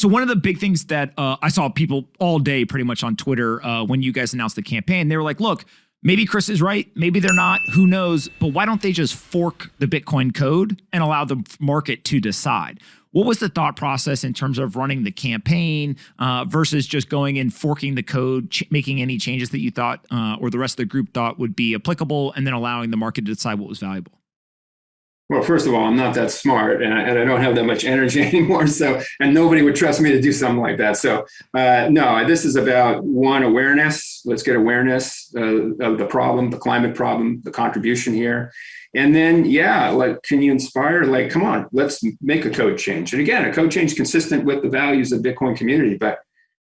So one of the big things that I saw people all day pretty much on Twitter when you guys announced the campaign, they were like, look, maybe Chris is right. Maybe they're not. Who knows? But why don't they just fork the Bitcoin code and allow the market to decide? What was the thought process in terms of running the campaign versus just going and forking the code, making any changes that you thought or the rest of the group thought would be applicable, and then allowing the market to decide what was valuable? Well, first of all, I'm not that smart and I don't have that much energy anymore. So, and nobody would trust me to do something like that. So, no, this is about one, awareness. Let's get awareness of the problem, the climate problem, the contribution here. And then, yeah, like, can you inspire? Like, come on, let's make a code change. And again, a code change consistent with the values of the Bitcoin community. But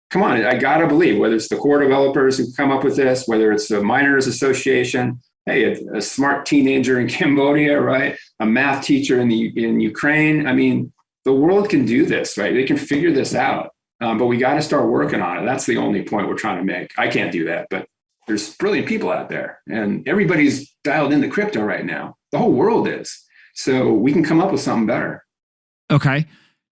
come on, I got to believe, whether it's the core developers who come up with this, whether it's the Miners Association, hey, a smart teenager in Cambodia, right? A math teacher in Ukraine. I mean, the world can do this, right? They can figure this out, but we got to start working on it. That's the only point we're trying to make. I can't do that, but there's brilliant people out there, and everybody's dialed into crypto right now. The whole world is. So we can come up with something better. Okay.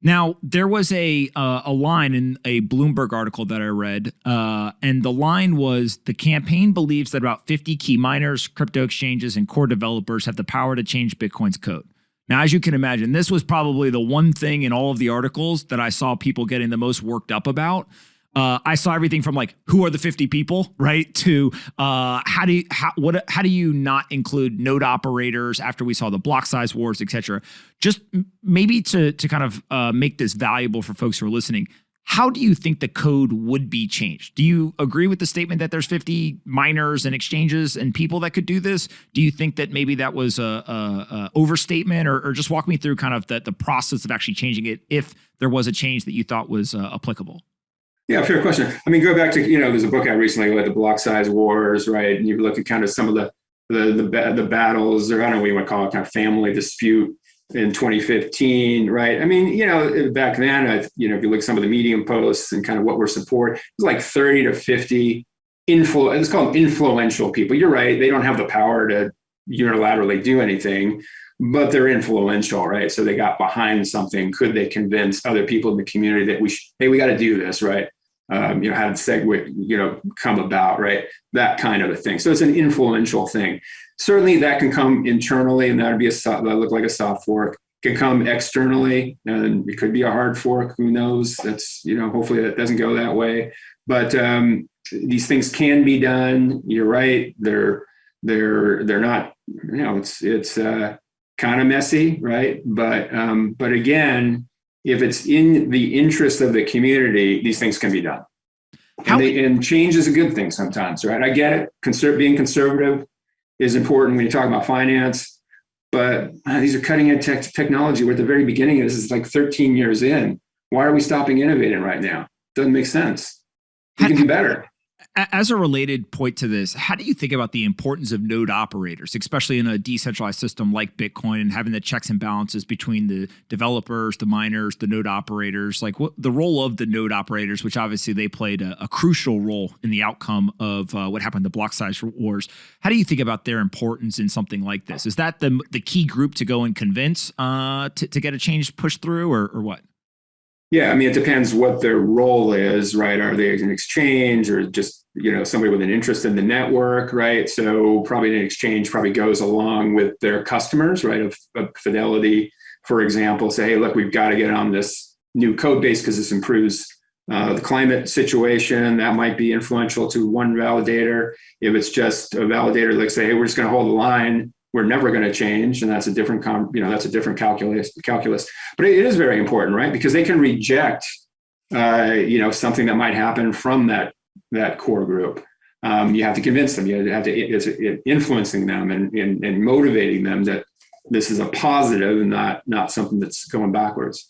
Now, there was a line in a Bloomberg article that I read, and the line was, the campaign believes that about 50 key miners, crypto exchanges, and core developers have the power to change Bitcoin's code. Now, as you can imagine, this was probably the one thing in all of the articles that I saw people getting the most worked up about. I saw everything from like, who are the 50 people, right? To how do you not include node operators after we saw the block size wars, et cetera? Just maybe to kind of make this valuable for folks who are listening, how do you think the code would be changed? Do you agree with the statement that there's 50 miners and exchanges and people that could do this? Do you think that maybe that was a overstatement, or just walk me through kind of the process of actually changing it if there was a change that you thought was applicable? Yeah, fair question. I mean, go back to, there's a book out recently, like the block size wars, right? And you look at kind of some of the battles, or I don't know what you want to call it, kind of family dispute in 2015, right? I mean, back then, if you look at some of the Medium posts and kind of what we're support, it was like 30 to 50 let's call them influential people. You're right. They don't have the power to unilaterally do anything, but they're influential, right? So they got behind something. Could they convince other people in the community that we got to do this, right? How did Segwit, come about, right? That kind of a thing. So it's an influential thing. Certainly that can come internally, and that look like a soft fork. Can come externally, and it could be a hard fork. Who knows? That's, hopefully that doesn't go that way. But these things can be done. You're right. They're not, it's kind of messy, right? But again, if it's in the interest of the community, these things can be done. And change is a good thing sometimes, right? I get it. Being conservative is important when you talk about finance, but these are cutting edge technology. We're at the very beginning of this. Is like 13 years in. Why are we stopping innovating right now? Doesn't make sense. You can do better. As a related point to this, how do you think about the importance of node operators, especially in a decentralized system like Bitcoin, and having the checks and balances between the developers, the miners, the node operators? Like, what the role of the node operators, which obviously they played a crucial role in the outcome of what happened in the block size wars. How do you think about their importance in something like this? Is that the key group to go and convince to get a change pushed through, or what? Yeah, I mean, it depends what their role is, right? Are they an exchange, or just, somebody with an interest in the network, right? So probably an exchange probably goes along with their customers, right? Of Fidelity, for example, say, hey, look, we've got to get on this new code base because this improves the climate situation. That might be influential to one validator. If it's just a validator, like say, hey, we're just going to hold the line, we're never going to change, and that's a different, that's a different calculus. But it is very important, right? Because they can reject, something that might happen from that core group. You have to convince them. You have to influencing them and motivating them that this is a positive and not something that's going backwards.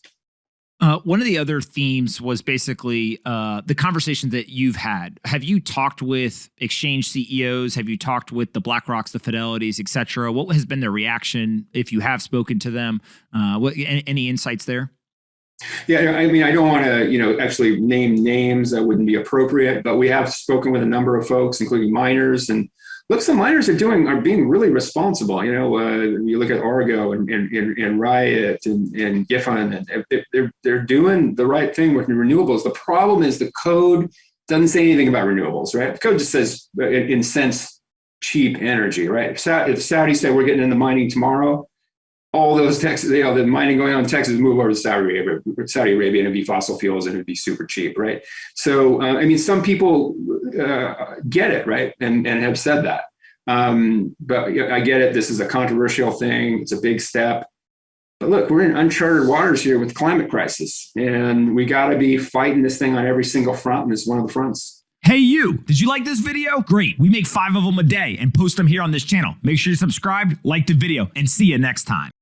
One of the other themes was basically the conversation that you've had. Have you talked with exchange CEOs? Have you talked with the BlackRocks, the Fidelities, et cetera? What has been their reaction if you have spoken to them? Any insights there? Yeah, I mean, I don't want to, actually name names. That wouldn't be appropriate, but we have spoken with a number of folks, including miners. And look, some miners are being really responsible. You look at Argo and Riot and Giffen, and they're doing the right thing with renewables. The problem is the code doesn't say anything about renewables, right? The code just says, in sense, cheap energy, right? If Saudi said we're getting into mining tomorrow, all those Texas, the mining going on in Texas move over to Saudi Arabia, and it'd be fossil fuels and it'd be super cheap, right? So, some people get it, right? And have said that. But I get it. This is a controversial thing. It's a big step. But look, we're in uncharted waters here with climate crisis, and we got to be fighting this thing on every single front, and it's one of the fronts. Hey you, did you like this video? Great, we make 5 of them a day and post them here on this channel. Make sure you're subscribed, like the video, and see you next time.